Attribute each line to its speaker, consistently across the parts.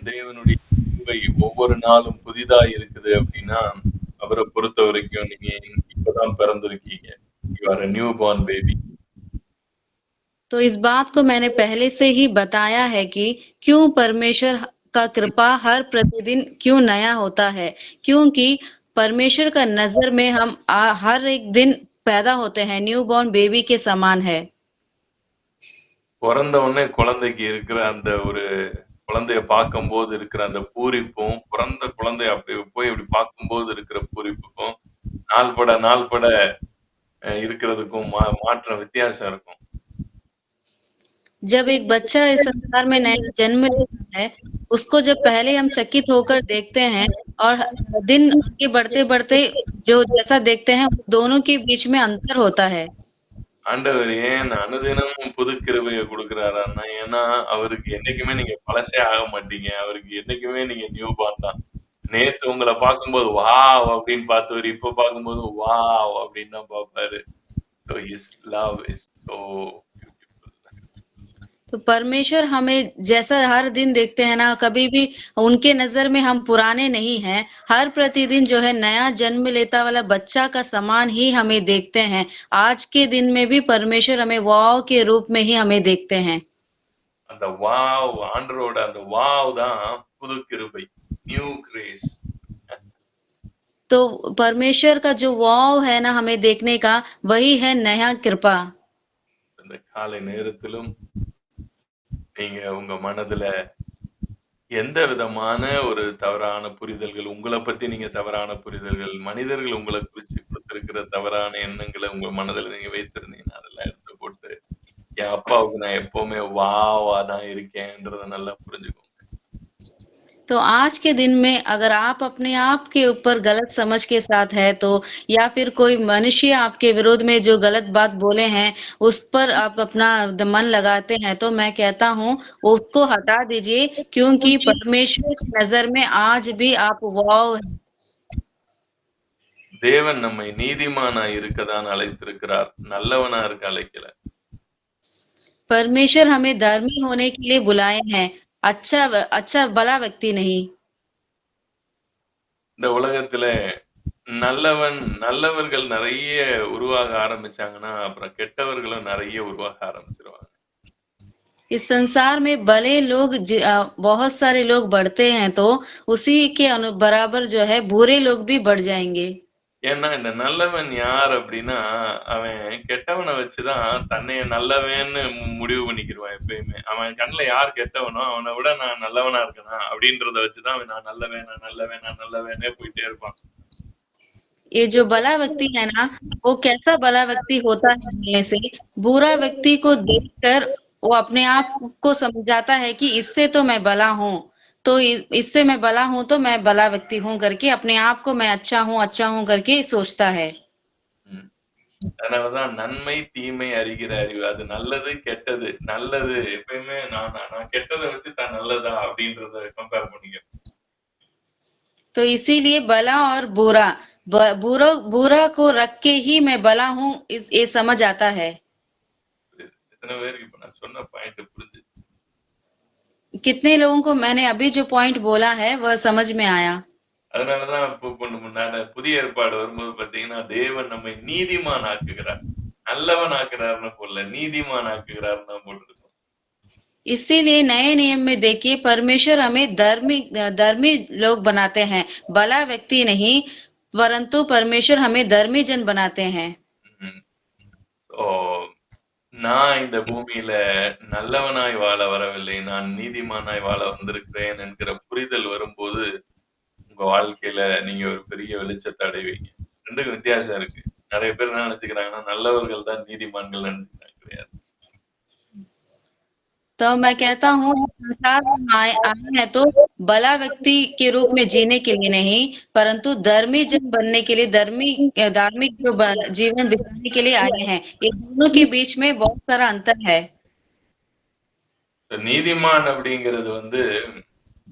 Speaker 1: தேவனுடைய கிருபை ஒவ்வொரு நாளும் புதிதா இருக்குது அப்டின்னா, அவர பொறுத்தவரைக்கும் நீங்க இப்பதான் பிறந்திருக்கீங்க. You are a newborn baby.
Speaker 2: तो इस बात को मैंने पहले से ही बताया है कि क्यों परमेश्वर का कृपा हर प्रतिदिन क्यों नया होता है। क्योंकि परमेश्वर का नज़र में हम हर एक दिन पैदा होते हैं, न्यू बॉर्न बेबी के समान है।
Speaker 1: பொறந்த உடனே குழந்தைக்கு இருக்கிற அந்த ஒரு குழந்தைய பார்க்கும்போது இருக்கிற அந்த பூரிப்பும், பிறந்த குழந்தைய அப்படி போய் அப்படி பார்க்கும்போது இருக்கிற பூரிப்புக்கும், நாள் பட இருக்கிறதுக்கும் மாற்றம் வித்தியாசம் இருக்கும்.
Speaker 2: जब एक बच्चा इस संसार में नया जन्म लेता है, उसको जब पहले हम चकित होकर देखते हैं और दिन आगे बढ़ते-बढ़ते जो जैसा देखते हैं, उस दोनों के बीच में अंतर होता है।
Speaker 1: ஆண்டவர் ஏன் அனுதினமும் புது கிருபைய குடுக்குறாரான்னா, ஏன்னா அவருக்கு என்னைக்குமே நீங்க பழசே ஆக மாட்டீங்க. அவருக்கு என்னைக்குமே நீங்க நியூ பார்ன் தான். நேத்து உங்கள பார்க்கும்போது வாவ்! அப்படின்னு பார்த்தவரு, இப்ப பார்க்கும்போது வாவ்! அப்படின்னு தான் பார்ப்பாரு. So his love is so beautiful.
Speaker 2: तो परमेश्वर हमें जैसा हर दिन देखते हैं ना, कभी भी उनके नज़र में हम पुराने नहीं हैं। हर प्रतिदिन जो है नया जन्म लेता वाला बच्चा का समान ही हमें देखते हैं। आज के दिन में भी परमेश्वर हमें वॉव के रूप में ही हमें देखते हैं।
Speaker 1: அந்த வாவ்! ஆண்டவரோட அந்த வாவ் தான் புது கிருபை. New grace.
Speaker 2: तो परमेश्वर का जो वॉव है ना हमें देखने का, वही है नया कृपा।
Speaker 1: இந்த காலை நேரத்திலும் நீங்க உங்க மனதுல எந்த விதமான ஒரு தவறான புரிதல்கள், உங்கள பத்தி நீங்க தவறான புரிதல்கள், மனிதர்கள் உங்கள குறிச்சு குடுத்திருக்கிற தவறான எண்ணங்கள உங்க மனதுல நீங்க வைத்திருந்தீங்கன்னா, அதெல்லாம் எடுத்து போட்டு, என் அப்பாவுக்கு நான் எப்பவுமே வாவா தான் இருக்கேன்றத நல்லா புரிஞ்சுக்கோங்க.
Speaker 2: तो आज के दिन में अगर आप अपने आप के ऊपर गलत समझ के साथ है तो या फिर कोई मनुष्य आपके विरोध में जो गलत बात बोले हैं, उस पर आप अपना मन लगाते हैं, तो मैं कहता हूँ उसको हटा दीजिए क्योंकि परमेश्वर की नज़र में आज भी आप वाव हैं।
Speaker 1: தேவன் நம்மை நீதிமானாய் இருக்க தான் அழைத்திருக்கிறார். நல்லவனா இருக்க அழைக்கல.
Speaker 2: परमेश्वर हमें धर्मी होने के लिए बुलाए हैं, अच्छा भला व्यक्ति नहीं।
Speaker 1: இந்த உலகத்தில நல்லவர்கள் நெறைய உருவாக ஆரம்பிச்சாங்கன்னா, அப்புறம் கெட்டவர்களும் நெறைய உருவாக ஆரம்பிச்சுருவாங்க.
Speaker 2: इस संसार में भले लोग बहुत सारे लोग बढ़ते हैं तो उसी के बराबर जो है बुरे लोग भी बढ़ जाएँगे।
Speaker 1: ஏன்னா, இந்த நல்லவன் யார் அப்டின்னா, அவன் கெட்டவன வச்சு தான் தன்னைய நல்லவன்னு முடிவு பண்ணிக்கிருவான் எப்பயுமே. அவன் கண்ல யார் கெட்டவனோ, அவன விட நான் நல்லவனா இருக்கனா அப்டின்றத வச்சு தான் அவன் நான் நல்லவனே போயிட்டே இருப்பான்.
Speaker 2: ये जो भला व्यक्ति है ना, वो कैसा भला व्यक्ति होता है बोलने से, बुरा व्यक्ति को देखकर वो अपने आप को समझाता है कि इससे तो मैं भला हूँ, तो इससे मैं भला हूँ तो मैं भला व्यक्ति हूँ करके अपने आप को मैं अच्छा हूँ करके सोचता है।
Speaker 1: ம். அதனால தான் நன்மை, தீமை அறிகிற அறிவு. அது நல்லது, கெட்டது. நல்லது எப்பயுமே நான் நான் நான் கெட்டத வச்சு தான் நல்லதா அப்டின்றத கம்பேர் பண்ணிக்கிறேன்.
Speaker 2: तो इसीलिए भला और बुरा बुरा बुरा को रख के ही मैं भला हूँ इस ये समझ आता है।
Speaker 1: புரியுது. எத்தன பேருக்கு இப்ப நான் சொன்ன பாயிண்ட் புரிஞ்சுச்சு?
Speaker 2: कितने लोगों को मैंने अभी जो पॉइंट बोला है वह समझ में आया।
Speaker 1: அதனால தான் இப்போ கொஞ்சம் முன்னால புதிய ஏற்பாடு வரும்போது பார்த்தீங்கன்னா, தேவன் நம்மை நீதிமான் ஆக்குகிறார். நல்லவன் ஆக்குறார்ன்னு போடல. நீதிமான் ஆக்குகிறார்ன்னு தான் போட்டிருக்கும்.
Speaker 2: इसीलिए नए नियम में देखिए परमेश्वर हमें धर्मी लोग बनाते हैं, भला व्यक्ति नहीं, परंतु परमेश्वर हमें धर्मी जन बनाते हैं।
Speaker 1: ம். ஸோ நான் இந்த பூமியில நல்லவனாய் வாழ வரவில்லை. நான் நீதிமானாய் வாழ வந்திருக்கிறேன் என்கிற புரிதல் வரும்போது, உங்க வாழ்க்கையில நீங்க ஒரு பெரிய வெளிச்சத்த அடைவீங்க. 2க்கும் வித்தியாசம் இருக்கு. நெறைய பேர் என்ன நெனச்சுக்கிறாங்கன்னா, நல்லவர்கள் தான் நீதிமான்கள் நெனச்சுக்கிறாங்க. கிடையாது.
Speaker 2: तो मैं कहता हूँ इस संसार में हम आए आए हैं तो भला व्यक्ति के रूप में जीने के लिए नहीं, परंतु धर्मी जन बनने के लिए धार्मिक जो जीवन बिताने के लिए आए हैं। ये दोनों के बीच में बहुत सारा अंतर है।
Speaker 1: இப்ப நீதிமான் அப்படிங்கிறது வந்து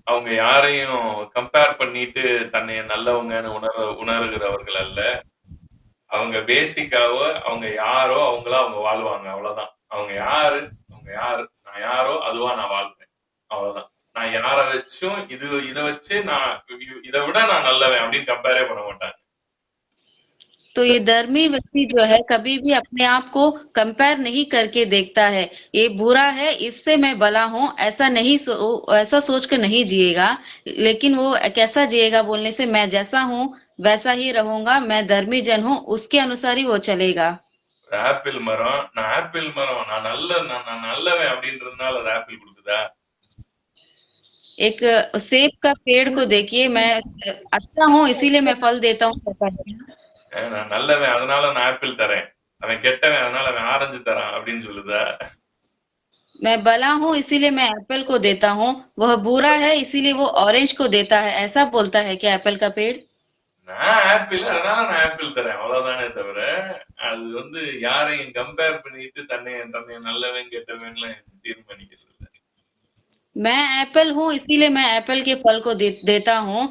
Speaker 1: அவங்க யாரையும் கம்பேர் பண்ணிட்டு தன்னை நல்லவங்கன்னு உணர்கிறவர்கள் அல்ல. அவங்க பேசிக்காவோ அவங்க யாரோ அவங்களா அவங்க வாழ்வாங்க. அவ்வளோதான். அவங்க யாரு? நான் யாரோ அதுவா நான் வாழ்றேன். அவ்வளோதான். நான் யார வச்சும் இத வச்சு நான் இத விட நான் நல்லவன் அப்படின்னு கம்பேரே பண்ண மாட்டாங்க.
Speaker 2: तो ये धर्मी व्यक्ति जो है कभी भी अपने आप को कंपेयर नहीं करके देखता है। ये बुरा है इससे मैं भला हूँ ऐसा सोच कर नहीं जिएगा। लेकिन वो कैसा जिएगा बोलने से मैं जैसा हूँ वैसा ही रहूँगा, मैं धर्मी जन हूँ उसके अनुसार ही वो चलेगा।
Speaker 1: ஒரு ஆப்பிள் மரம், நான் நல்லவன் அப்படின்றதுனால அது ஆப்பிள் குடுக்குதா?
Speaker 2: एक सेब का पेड़ को देखिए मैं अच्छा हूँ इसीलिए मैं फल देता हूँ कहता है क्या?
Speaker 1: நான் நல்லவன் அதனால நான் ஆப்பிள் தரேன். அவன் கெட்டவன் அதனால அவன் ஆரஞ்சு தரான் அப்படின்னு சொல்லுதா?
Speaker 2: मैं भला हूँ इसीलिए मैं एप्पल को देता हूँ, वह बुरा है इसीलिए वो ऑरेंज को देता है, ऐसा बोलता है क्या एप्पल का पेड़?
Speaker 1: நான் आப்பிள் அதனால நான் ஆப்பிள் தரேன். அவ்வளவுதானே தவிர, அது யாரையும் கம்பேர் பண்ணிட்டு தன்னை நல்லவன், கெட்டவன்லாம் தீர்மானிக்கிறது இல்ல.
Speaker 2: मैं एप्पल हूँ इसीलिए मैं एप्पल के फल को देता हूँ।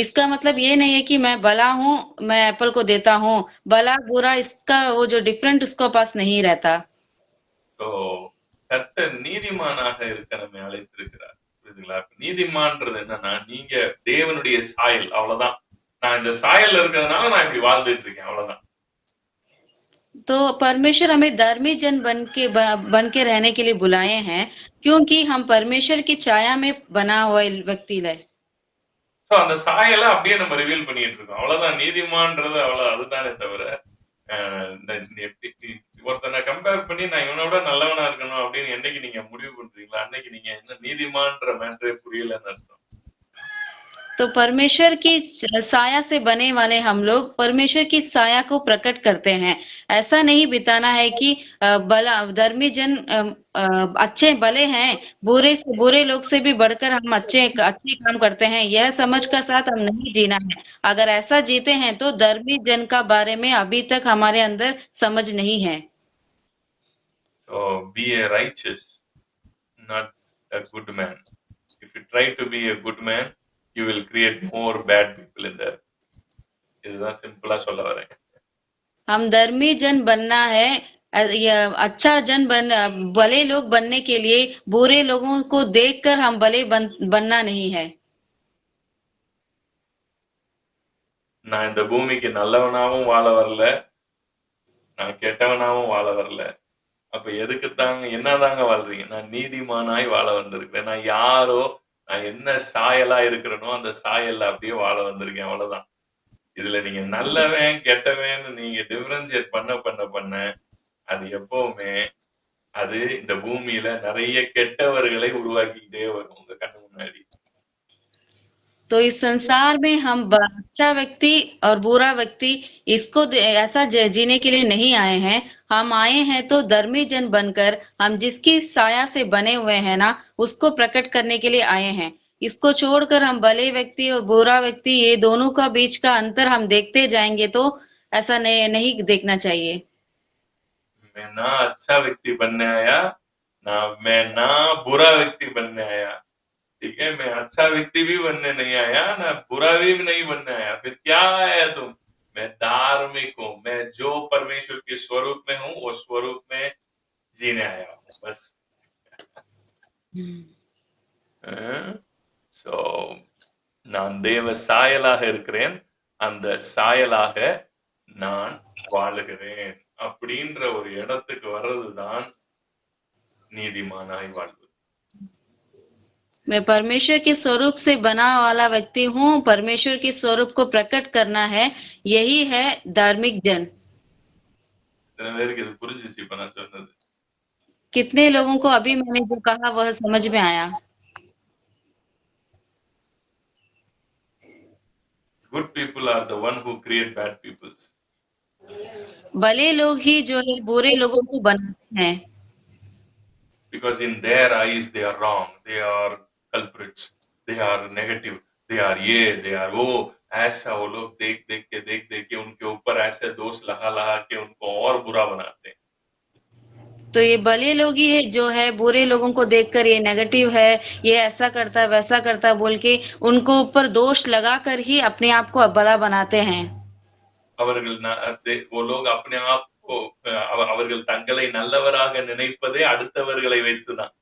Speaker 2: इसका मतलब ये नहीं है कि मैं भला हूँ, मैं एप्पल को देता हूँ। भला बुरा इसका वो जो डिफरेंट उसके पास नहीं रहता।
Speaker 1: சோ, கர்த்தர் நீதிமானாக இருக்க நம்மை அழைத்திருக்கிறார். புரியுதுங்களா? நீதிமான்றது என்னன்னா, நீங்க தேவனுடைய சாயல். அவ்வளவுதான். நான் இந்த சாயல்ல இருக்கிறதுனால நான் இப்படி வாழ்ந்துட்டு இருக்கேன். அவ்வளவுதான்.
Speaker 2: तो परमेश्वर हमें धर्मी जन बन के रहने के लिए बुलाए हैं, क्योंकि हम परमेश्वर की छाया में बना हुआ व्यक्ति है।
Speaker 1: சோ, அந்த சாயல அப்படியே நம்ம ரிவீல் பண்ணிட்டு இருக்கோம். அவ்வளவுதான். நீதிமான்றது அதுதானே தவிர, அ இந்த ஒருத்தன கம்பேர் பண்ணி நான் இவன விட நல்லவனா இருக்கணும் அப்படின்னு என்னைக்கு நீங்க முடிவு பண்றீங்களோ, அன்னைக்கு நீங்க என்ன நீதிமான்ற மேட்டரே புரியலன்னு அர்த்தம்.
Speaker 2: तो परमेश्वर की साया से बने वाले हम लोग परमेश्वर की साया को प्रकट करते हैं। ऐसा नहीं बिताना है कि भला धर्मी जन अच्छे भले हैं, बुरे से बुरे लोग से भी बढ़कर हम अच्छे अच्छे काम करते हैं, यह समझ का साथ हम नहीं जीना है। अगर ऐसा जीते हैं तो धर्मी जन का बारे में अभी तक हमारे अंदर समझ नहीं है।
Speaker 1: So, B a riches, not a good man. If you try to be a good man, you will create more bad people in there. இதுதான் சிம்பிளா சொல்ல வரேன்.
Speaker 2: हम धर्मी जन बनना है या अच्छा भले लोग बनने के लिए बुरे लोगों को देखकर हम बनना नहीं है।
Speaker 1: நான் இந்த பூமிக்கு நல்லவனாவும் வாழ வரல. நான் கெட்டவனாவும் வாழ வரல. அப்ப என்னதாங்க வாழ்றீங்க? நான் நீதிமானாய் வாழ வந்திருக்கிறேன். நான் என்ன சாயலா இருக்கிறேனோ, அந்த சாயல்ல அப்படியே வாழ வந்திருக்கேன். அவ்வளவுதான். இதுல நீங்க நல்லவன், கெட்டவன்னு நீங்க டிஃபரன்ஷியேட் பண்ண, அது எப்பவுமே இந்த பூமியில நெறைய கெட்டவர்களை உருவாக்கிக்கிட்டே வரும் உங்க கண்ணு முன்னாடி.
Speaker 2: तो इस संसार में हम अच्छा व्यक्ति और बुरा व्यक्ति ऐसा जीने के लिए नहीं आए हैं। हम आए हैं तो धर्मी जन बनकर हम जिसकी साया से बने हुए हैं ना उसको प्रकट करने के लिए आए हैं। इसको छोड़कर हम भले व्यक्ति और बुरा व्यक्ति ये दोनों का बीच का अंतर हम देखते जाएंगे तो ऐसा नहीं देखना चाहिए।
Speaker 1: मैं ना अच्छा व्यक्ति बनने आया, मैं ना बुरा व्यक्ति बनने आया। ठीक है? मैं अच्छा व्यक्ति भी बनने नहीं आया, ना बुरा भी नहीं बनने आया। फिर क्या आया तुम? मैं धार्मिक हूँ। मैं जो परमेश्वर के स्वरूप में हूँ, वो स्वरूप में जीने आया हूँ। बस। சோ, நான் தேவ சாயலாக இருக்கிறேன். அந்த சாயலாக நான் வாழுகிறேன். அப்படின்ற ஒரு இடத்துக்கு வர்றதுதான் நீதிமானாய் வாழ்வது.
Speaker 2: मैं परमेश्वर के स्वरूप से बना वाला व्यक्ति हूँ, परमेश्वर के स्वरूप को प्रकट करना है, यही है धार्मिक जन।
Speaker 1: எத்தன பேருக்கு இது புரிஞ்சுச்சு இப்ப நான் சொன்னது?
Speaker 2: कितने लोगों को अभी मैंने जो कहा वह समझ में आया?
Speaker 1: Good people are the one who create bad peoples.
Speaker 2: भले लोग ही जो है बुरे लोगों को बनाते हैं।
Speaker 1: Because in their eyes they are wrong, they are culprits, they are negative, they are ये, they are वो, ऐसा वो लोग देख के उनके ऊपर ऐसे दोष लगा के उनको और बुरा बनाते हैं।
Speaker 2: तो ये भले लोग ही है जो है बुरे लोगों को देखकर ये नेगेटिव है, ये ऐसा करता है, वैसा करता है बोल के उनको ऊपर दोष लगाकर ही अपने आप को भला बनाते हैं।
Speaker 1: அவர்கள் वो लोग अपने आप को அவர்கள் தங்களை நல்லவராக நினைப்பதே அடுத்தவர்களை வைத்துதான்.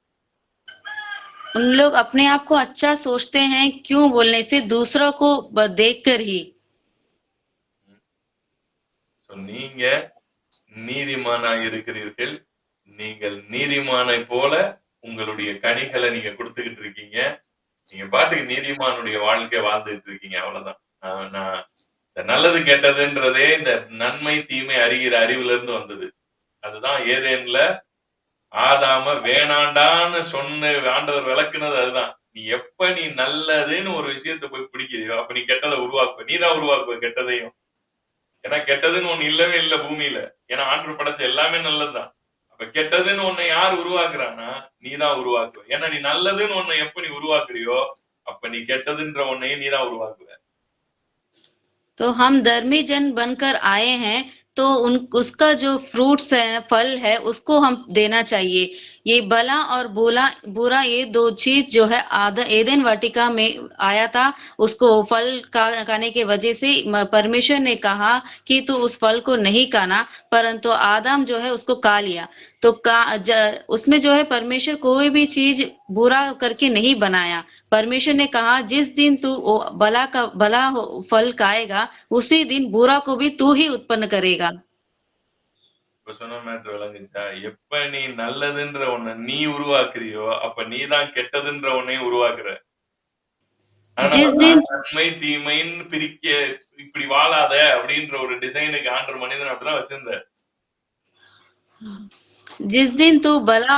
Speaker 2: उन लोग अपने आप को अच्छा सोचते हैं क्यों बोलने से दूसरों को देखकर ही।
Speaker 1: சோ நீங்க நீதிமானாய் இருக்கிறீர்கள். நீங்கள் நீதிமானைப் போல உங்களுடைய கனிகள நீங்க குடுத்துக்கிட்டு இருக்கீங்க. நீங்க பாட்டுக்கு நீதிமானுடைய வாழ்க்கை வாழ்ந்துட்டு இருக்கீங்க. அவ்வளவுதான். நான் நான் இந்த நல்லது கெட்டதுன்றதே இந்த நன்மை, தீமை அறிகிற அறிவிலிருந்து வந்தது. அதுதான் ஏதேன்ல ஆதாம வேணாண்டான்னு சொன்ன ஆண்டவர் விளக்குனது அதுதான். நீ நல்லதுன்னு ஒரு விஷயத்த போய் பிடிக்கிறியோ, அப்ப நீ கெட்டத உருவாக்குவ. நீ தான் உருவாக்குவ கெட்டதையும். ஏன்னா கெட்டதுன்னு ஒண்ணு இல்லவே இல்ல பூமியில. ஏன்னா ஆண்டவர் படைச்ச எல்லாமே நல்லதுதான். அப்ப கெட்டதுன்னு ஒண்ண யார் உருவாக்குறான்னா, நீ தான் உருவாக்குவ. ஏன்னா நீ நல்லதுன்னு ஒண்ண எப்ப நீ உருவாக்குறியோ, அப்ப நீ கெட்டதுன்ற ஒன்னையும் நீ தான் உருவாக்குவ.
Speaker 2: तो हम धर्मी जन बनकर आए हैं, तो उन उसका जो फ्रूट्स है, फल है, उसको हम देना चाहिए। ये भला और बुरा ये 2 चीज़ जो है एदेन वाटिका में आया था, उसको फल खाने की वजह से म परमेश्वर ने कहा कि तू उस फल को नहीं खाना, परंतु आदम जो है उसको खा लिया। तो उसमें जो है परमेश्वर कोई भी चीज़ बुरा करके नहीं बनाया। परमेश्वर ने कहा जिस दिन तू भला फल खाएगा उसी दिन बुरा को भी तू ही उत्पन्न करेगा।
Speaker 1: இப்ப சொன்ன மேட்டர் விளங்குச்சா? எப்ப நீ நல்லதுன்ற ஒண்ண நீ உருவாக்குறியோ, அப்ப நீ தான் கெட்டதுன்ற ஒன்னையும் உருவாக்குற.
Speaker 2: जिस
Speaker 1: அதனாலதான்
Speaker 2: दिन
Speaker 1: நன்மை, தீமைன்னு பிரிக்க இப்படி வாழாத அப்படின்ற ஒரு டிசைனுக்கு ஆண்டவர் மனிதன அப்படிதான் வச்சிருந்தார்.
Speaker 2: जिस दिन तू भला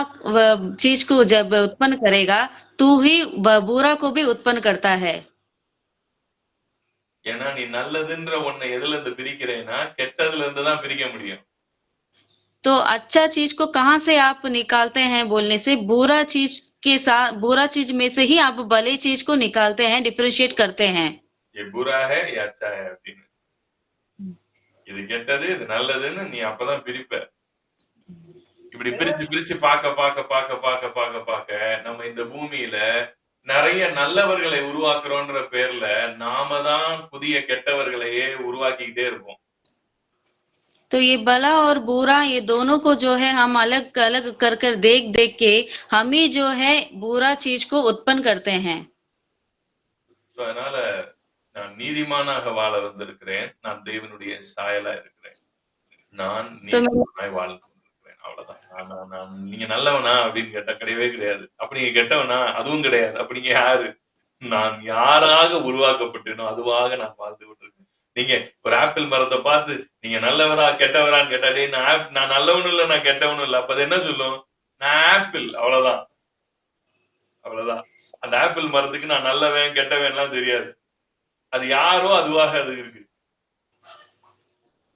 Speaker 2: चीज को जब उत्पन्न करेगा तू ही बुरा को भी उत्पन्न करता है।
Speaker 1: ஏன்னா நீ நல்லதுன்ற ஒண்ண எதுல இருந்து பிரிக்கிறேன்னா, கெட்டதுல இருந்து தான் பிரிக்க முடியும்.
Speaker 2: तो अच्छा चीज को कहाँ से आप निकालते हैं बोलने से बुरा चीज में से ही आप भले चीज को निकालते हैं, डिफरेंशिएट करते हैं।
Speaker 1: ये बुरा है, ये अच्छा है அப்படின்னு. இது கெட்டது, இது நல்லதுன்னு நீ அப்பதான் பிரிப்ப. இப்படி பிரிச்சு பிரிச்சு பாக்க நம்ம இந்த பூமியில நெறைய நல்லவர்களை உருவாக்குறோன்ற பேர்ல நாம தான் புதிய கெட்டவர்களையே உருவாக்கிக்கிட்டே இருப்போம்.
Speaker 2: तो ये भला और बुरा ये दोनों को जो है हम अलग-अलग कर कर देख-देख के हम ही जो है बुरा चीज़ को उत्पन्न करते हैं।
Speaker 1: So, அதனால நான் நீதிமானாக வாழ வந்திருக்கிறேன். நான் தேவனுடைய சாயலா இருக்கிறேன். நான்
Speaker 2: तो मैं
Speaker 1: நீதிமானாய் வாழ்ந்து கொண்டிருக்கிறேன். அவ்வளவுதான். நான் நான் நான் நீங்க நல்லவனா அப்படின்னு கேட்டா கிடையவே கிடையாது. அப்ப நீங்க கெட்டவனா? அதுவும் கிடையாது. அப்ப நீங்க யாரு? நான் யாராக உருவாக்கப்பட்டேனோ அதுவாக நான் வாழ்ந்து கொண்டிருக்கிறேன். நீங்க ஒரு ஆப்பிள் மரத்த பார்த்து நீங்க நல்லவரா, கெட்டவரான்னு கேட்டா, டேய் நான் நல்லவனும் இல்ல, நான் கெட்டவனும் இல்ல. அப்ப அது என்ன சொல்லும்? நான் ஆப்பிள். அவ்வளவுதான். அவ்வளவுதான். அந்த ஆப்பிள் மரத்துக்கு நான் நல்லவன், கெட்டவன்லாம் தெரியாது. அது யாரோ அதுவாக அது இருக்கு.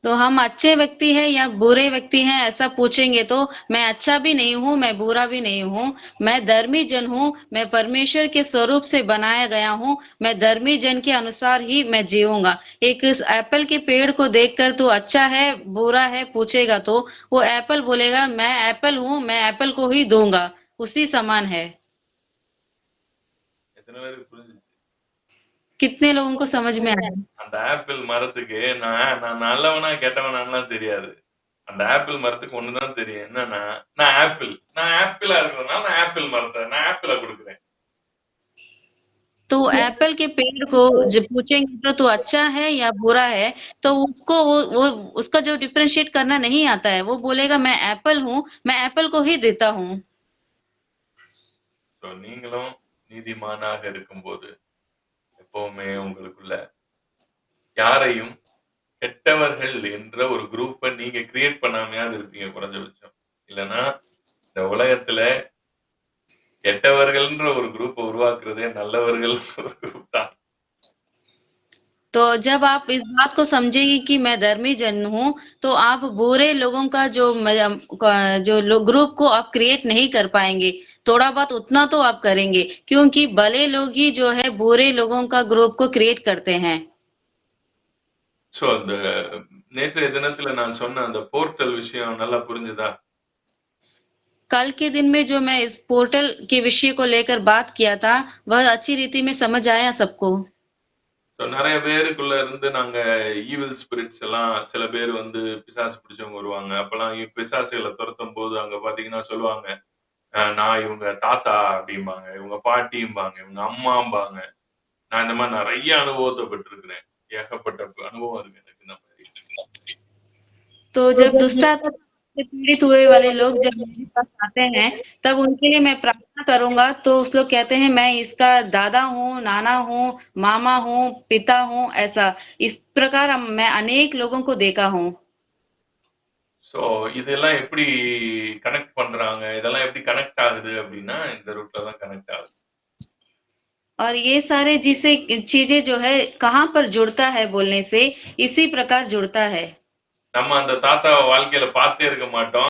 Speaker 2: तो हम अच्छे व्यक्ति हैं या बुरे व्यक्ति हैं ऐसा पूछेंगे तो मैं अच्छा भी नहीं हूँ, मैं बुरा भी नहीं हूँ। मैं धर्मी जन हूँ, मैं परमेश्वर के स्वरूप से बनाया गया हूँ, मैं धर्मी जन के अनुसार ही मैं जीऊँगा। एक इस एप्पल के पेड़ को देखकर तू अच्छा है, बुरा है पूछेगा तो वो एप्पल बोलेगा मैं एप्पल हूँ, मैं एप्पल को ही दूँगा। उसी समान है।
Speaker 1: எத்தன பேருக்கு புரிஞ்சுச்சு?
Speaker 2: कितने लोगों को समझ में आया?
Speaker 1: அந்த ஆப்பிள் மரத்துக்கு நான் நான் நல்லவனா, கெட்டவனான்லாம் தெரியாது. அந்த ஆப்பிள் மரத்துக்கு ஒண்ணு தான் தெரியும். என்னன்னா, நான் ஆப்பிள். நான் ஆப்பிளா இருக்கிறதுனால நான் ஆப்பிள் மரத்த நான் ஆப்பிள குடுக்குறேன்.
Speaker 2: तो एप्पल के पेड़ को जब पूछेंगे तो तू अच्छा है या बुरा है, तो उसको वो उसका जो डिफरेंशिएट करना नहीं आता है, वो बोलेगा मैं एप्पल हूँ, मैं एप्पल को ही देता हूँ।
Speaker 1: ஸோ நீங்களும் நீதிமானாக இருக்கும்போது, எப்பவுமே உங்களுக்குள்ள யாரையும் கெட்டவர்கள் என்ற ஒரு குரூப்ப நீங்க கிரியேட் பண்ணாமையாவது இருப்பீங்க குறைஞ்சபட்சம். இல்லன்னா, இந்த உலகத்துல கெட்டவர்கள்ன்ற ஒரு குரூப்ப உருவாக்குறதே நல்லவர்கள் ஒரு குரூப் தான்.
Speaker 2: तो जब आप इस बात को समझेंगे कि मैं धर्मी जन हूँ, तो आप बुरे लोगों का ग्रुप को आप क्रिएट नहीं कर पाएँगे। थोड़ा बहुत उतना तो आप करेंगे, क्योंकि भले लोग ही जो है बुरे लोगों का ग्रुप को क्रिएट करते हैं।
Speaker 1: ஸோ அந்த நேற்றைய தினத்துல நான் சொன்ன அந்த போர்ட்டல் விஷயம் நல்லா புரிஞ்சுதா?
Speaker 2: कल के दिन में जो मैं इस पोर्टल के विषय को लेकर बात किया था, वह अच्छी रीति में समझ आया सबको।
Speaker 1: ஸோ நெறைய பேருக்குள்ள இருந்து நாங்க ஈவில் ஸ்பிரிட்ஸ் எல்லாம் சில பேர் வந்து பிசாசு பிடிச்சவங்க வருவாங்க. அப்பலாம் பிசாசுகள தொரத்தும்போது அங்க பார்த்தீங்கன்னா சொல்லுவாங்க. நான் இவங்க தாத்தா அப்படிம்பாங்க, இவங்க பாட்டிம்பாங்க, இவங்க அம்மாம்பாங்க. நான் இந்த மாரி நெறைய அனுபவத்த பெற்றிருக்கிறேன். ஏகப்பட்ட அனுபவம் இருக்கு எனக்கு இந்த மாரி.
Speaker 2: तो जब दुष्टात्मा से पीड़ित हुए वाले लोग जब मेरे पास आते हैं, तब उनके लिए मैं प्रार्थना करूँगा, तो उस लोग कहते हैं मैं इसका दादा हूँ, नाना हूँ, मामा हूँ, पिता हूँ, ऐसा। इस प्रकार मैं अनेक लोगों को देखा हूँ।
Speaker 1: ஸோ இதெல்லாம் எப்படி கனெக்ட் பண்றாங்க? இதெல்லாம் எப்படி கனெக்ட் ஆகுது அப்படின்னா, இந்த ரூட்ல தான் கனெக்ட் ஆகுது.
Speaker 2: और ये सारे जिसे चीज़ें जो है कहाँ पर जुड़ता है बोलने से, इसी प्रकार जुड़ता है।
Speaker 1: நம்ம அந்த தாத்தாவ வாழ்க்கையில பார்த்தே இருக்க மாட்டோம்.